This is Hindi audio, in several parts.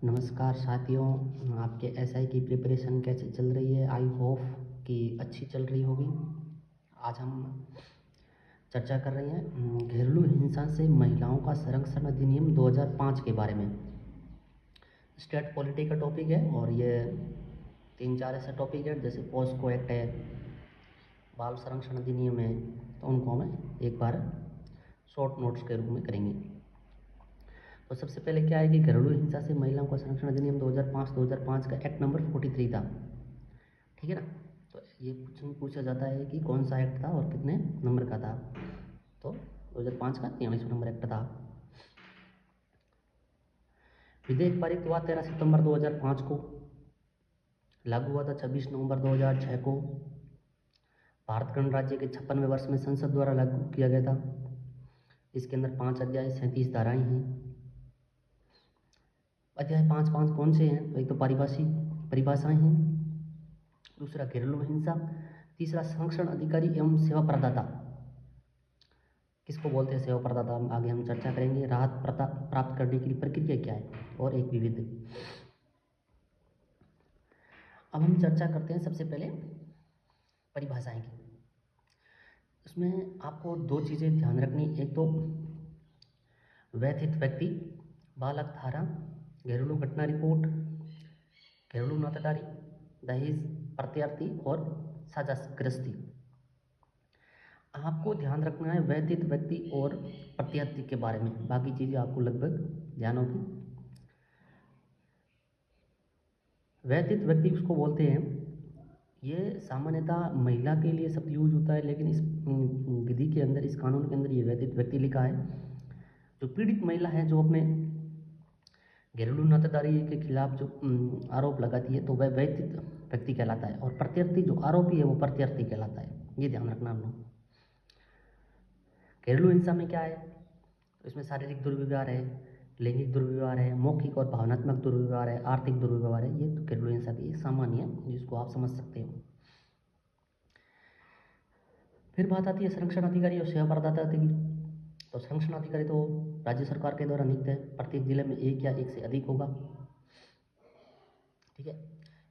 नमस्कार साथियों, आपके एसआई की प्रिपरेशन कैसे चल रही है? आई होप कि अच्छी चल रही होगी। आज हम चर्चा कर रहे हैं घरेलू हिंसा से महिलाओं का संरक्षण अधिनियम 2005 के बारे में। स्टेट पॉलिटी का टॉपिक है और ये 3-4 ऐसे टॉपिक है जैसे पॉस्को एक्ट है, बाल संरक्षण अधिनियम है, तो उनको हम एक बार शॉर्ट नोट्स के रूप में करेंगे। तो सबसे पहले क्या है कि घरेलू हिंसा से महिलाओं का संरक्षण अधिनियम 2005 का एक्ट नंबर 43 था, ठीक है ना। तो ये पूछा जाता है कि कौन सा एक्ट था और कितने नंबर का था। तो 2005 का 43वां नंबर एक्ट था। विधेयक पारित हुआ 13 सितंबर 2005 को, लागू हुआ था 26 नवंबर 2006 को। भारत गणराज्य के 56वें वर्ष में संसद द्वारा लागू किया गया था। इसके अंदर 5 अध्याय 37 धाराएं हैं। अध्याय 5 कौन से हैं? तो एक तो परिभाषाएं हैं, दूसरा घरेलू हिंसा, तीसरा संरक्षण अधिकारी एवं सेवा प्रदाता। किसको बोलते हैं सेवा प्रदाता? आगे हम चर्चा करेंगे। राहत प्राप्त करने के लिए प्रक्रिया क्या है, और एक विविध। अब हम चर्चा करते हैं सबसे पहले परिभाषाएं की। इसमें आपको दो चीज़ें ध्यान रखनी। एक तो व्यथित व्यक्ति, बालक धारा, घरेलू घटना रिपोर्ट, घरेलू नातेदारी, दहेज, प्रत्यार्थी और साझाग्रस्ती। आपको ध्यान रखना है व्यथित व्यक्ति और प्रत्यार्थी के बारे में, बाकी चीज़ें आपको लगभग ध्यान होगी। व्यथित व्यक्ति उसको बोलते हैं, ये सामान्यतः महिला के लिए शब्द यूज होता है, लेकिन इस विधि के अंदर, इस कानून के अंदर ये व्यथित व्यक्ति लिखा है। जो पीड़ित महिला है, जो अपने घरेलू नातेदारी के खिलाफ जो आरोप लगाती है, तो वह व्यथित व्यक्ति कहलाता है, और प्रत्यार्थी जो आरोपी है वो प्रत्यार्थी कहलाता है। ये ध्यान रखना हम लोग। घरेलू हिंसा में क्या है? तो इसमें शारीरिक दुर्व्यवहार है, लैंगिक दुर्व्यवहार है, मौखिक और भावनात्मक दुर्व्यवहार है, आर्थिक दुर्व्यवहार है। ये तो घरेलू हिंसा की सामान्य है, जिसको आप समझ सकते हो। फिर बात आती है संरक्षण अधिकारी और सेवा प्रदाता की। तो संरक्षण अधिकारी तो राज्य सरकार के द्वारा नियुक्त है, प्रत्येक जिले में एक या एक से अधिक होगा, ठीक है।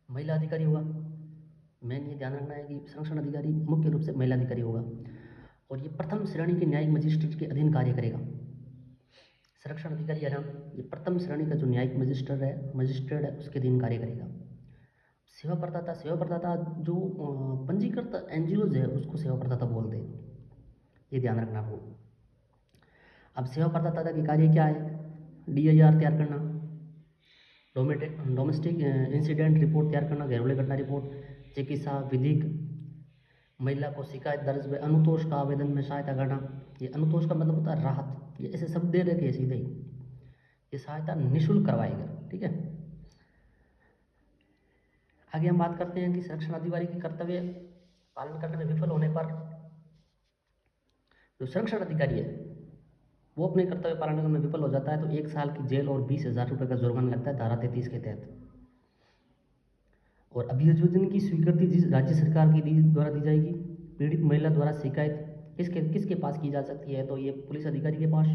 महिला अधिकारी होगा। मेन ये ध्यान रखना है कि संरक्षण अधिकारी मुख्य रूप से महिला अधिकारी होगा, और ये प्रथम श्रेणी के न्यायिक मजिस्ट्रेट के अधीन कार्य करेगा। संरक्षण अधिकारी है ना, ये प्रथम श्रेणी का जो न्यायिक मजिस्ट्रेट है उसके अधीन कार्य करेगा। सेवा प्रदाता जो पंजीकृत एनजीओज है उसको सेवा प्रदाता बोलते हैं, ये ध्यान रखना आपको। अब सेवा प्रदाता के कार्य क्या है? DIR तैयार करना, डोमेस्टिक इंसिडेंट रिपोर्ट तैयार करना, घरेलू घटना रिपोर्ट, चिकित्सा, विधिक, महिला को शिकायत दर्ज व अनुतोष का आवेदन में सहायता करना। ये अनुतोष का मतलब होता है राहत। ये ऐसे शब्द दे रखे सीधे ही, ये सहायता निःशुल्क करवाएगा, ठीक है। आगे हम बात करते हैं कि संरक्षण अधिकारी की कर्तव्य पालन करने में विफल होने पर जो संरक्षण अधिकारी है वो अपने कर्तव्य पालन करने में विफल हो जाता है तो 1 साल की जेल और 20,000 रुपये का जुर्माना लगता है, धारा 33 के तहत। और अभियोजन की स्वीकृति जिस राज्य सरकार की द्वारा दी जाएगी। पीड़ित महिला द्वारा शिकायत किसके पास की जा सकती है? तो ये पुलिस अधिकारी के पास,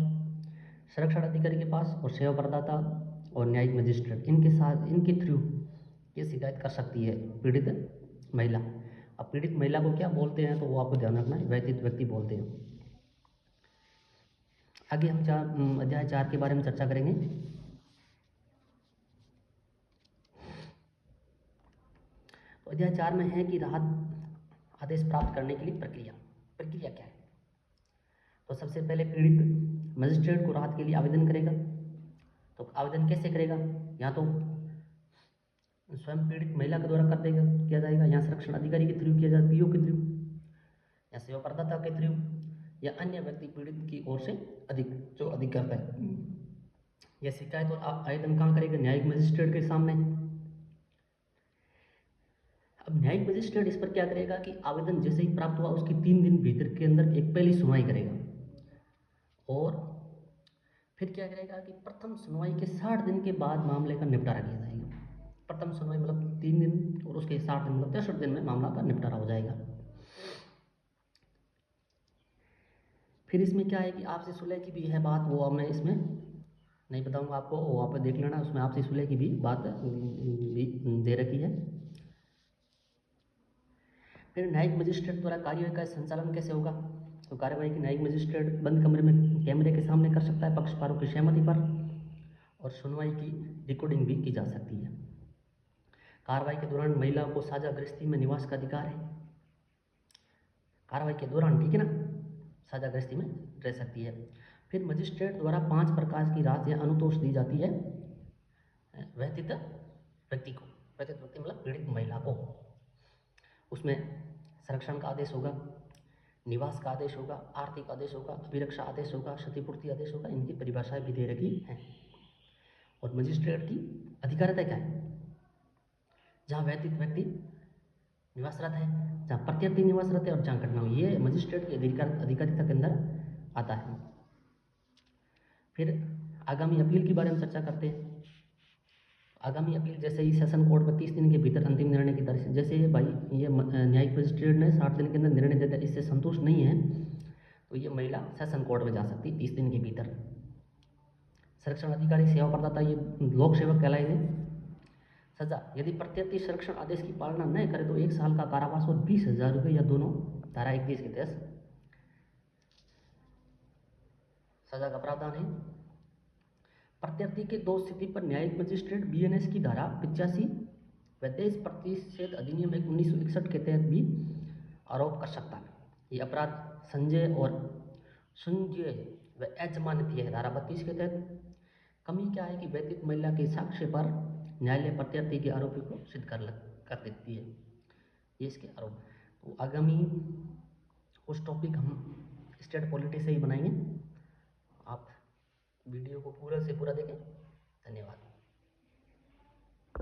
संरक्षण अधिकारी के पास, और सेवा प्रदाता और न्यायिक मजिस्ट्रेट, इनके थ्रू ये शिकायत कर सकती है पीड़ित महिला। अब पीड़ित महिला को क्या बोलते हैं? तो वो आपको ध्यान रखना है, व्यथित व्यक्ति बोलते हैं। आगे हम अध्याय 4 के बारे में चर्चा करेंगे। तो अध्याय 4 में है कि राहत आदेश प्राप्त करने के लिए प्रक्रिया क्या है? तो सबसे पहले पीड़ित मजिस्ट्रेट को राहत के लिए आवेदन करेगा। तो आवेदन कैसे करेगा? या तो स्वयं पीड़ित महिला के द्वारा किया जाएगा, या संरक्षण अधिकारी के थ्रू किया जाएगा, PO के थ्रू, या सेवा प्रदाता के थ्रू, या अन्य व्यक्ति पीड़ित की ओर से अधिक करता है। यह शिकायत और आवेदन कहाँ करेगा? न्यायिक मजिस्ट्रेट के सामने। अब न्यायिक मजिस्ट्रेट इस पर क्या करेगा कि आवेदन जैसे ही प्राप्त हुआ उसकी 3 दिन भीतर के अंदर एक पहली सुनवाई करेगा, और फिर क्या करेगा कि प्रथम सुनवाई के 60 दिन के बाद मामले का निपटारा किया जाएगा। प्रथम सुनवाई मतलब 3 दिन, और उसके 60 दिन मतलब 63 दिन में मामला का निपटारा हो जाएगा। फिर इसमें क्या है कि आपसे सुलह की भी है बात, वो मैं इसमें नहीं बताऊंगा आपको, वहाँ पे देख लेना, उसमें आपसी सुलह की भी बात भी दे रखी है। फिर न्यायिक मजिस्ट्रेट द्वारा कार्यवाही का संचालन कैसे होगा? तो कार्यवाही की न्यायिक मजिस्ट्रेट बंद कमरे में कैमरे के सामने कर सकता है पक्षकारों की सहमति पर, और सुनवाई की रिकॉर्डिंग भी की जा सकती है। कार्रवाई के दौरान महिलाओं को साझा गृहस्थी में निवास का अधिकार है। कार्रवाई के दौरान, ठीक है ना, साझा गृहस्थी में रह सकती है। फिर मजिस्ट्रेट द्वारा 5 प्रकार की राहत या अनुतोष दी जाती है व्यथित व्यक्ति को। व्यथित व्यक्ति मतलब पीड़ित महिला को। उसमें संरक्षण का आदेश होगा, निवास का आदेश होगा, आर्थिक आदेश होगा, अभिरक्षा आदेश होगा, क्षतिपूर्ति आदेश होगा। इनकी परिभाषाएं भी दे रखी हैं। और मजिस्ट्रेट की अधिकारिता क्या है? जहाँ व्यतीत व्यक्ति निवासरत है, जहाँ प्रत्यर्थी निवासरत है और जहाँ घटना हुई, ये मजिस्ट्रेट की अधिकारिता के अंदर आता है। फिर आगामी अपील के बारे में चर्चा करते हैं। आगामी अपील, जैसे ही सेशन कोर्ट में 30 दिन के भीतर अंतिम निर्णय की तारीख, जैसे भाई ये न्यायिक मजिस्ट्रेट ने 60 दिन के अंदर निर्णय दे दिया, इससे संतुष्ट नहीं है तो ये महिला सेशन कोर्ट में जा सकती है 30 दिन के भीतर। संरक्षण अधिकारी सेवा प्रदाता, ये लोक सेवक कहलाएंगे। सजा, यदि प्रत्यर्थी संरक्षण आदेश की पालना न करे तो 1 साल का कारावास और 20,000 रुपये या दोनों धारा 31 के तहत सजा का प्रावधान है। प्रत्यर्थी के दोष स्थिति पर न्यायिक मजिस्ट्रेट बीएनएस की धारा 85 व 23% अधिनियम 1961 के तहत भी आरोप कर सकता है। ये अपराध संजय और संजय व अजमानती है धारा 32 के तहत। कमी क्या है कि व्यतीत महिला के साक्ष्य पर न्यायालय प्रत्यर्थी के आरोपी को सिद्ध कर देती है। ये इसके आरोप। तो आगामी कुछ टॉपिक हम स्टेट पॉलिटी से ही बनाएंगे। आप वीडियो को पूरा से पूरा देखें। धन्यवाद।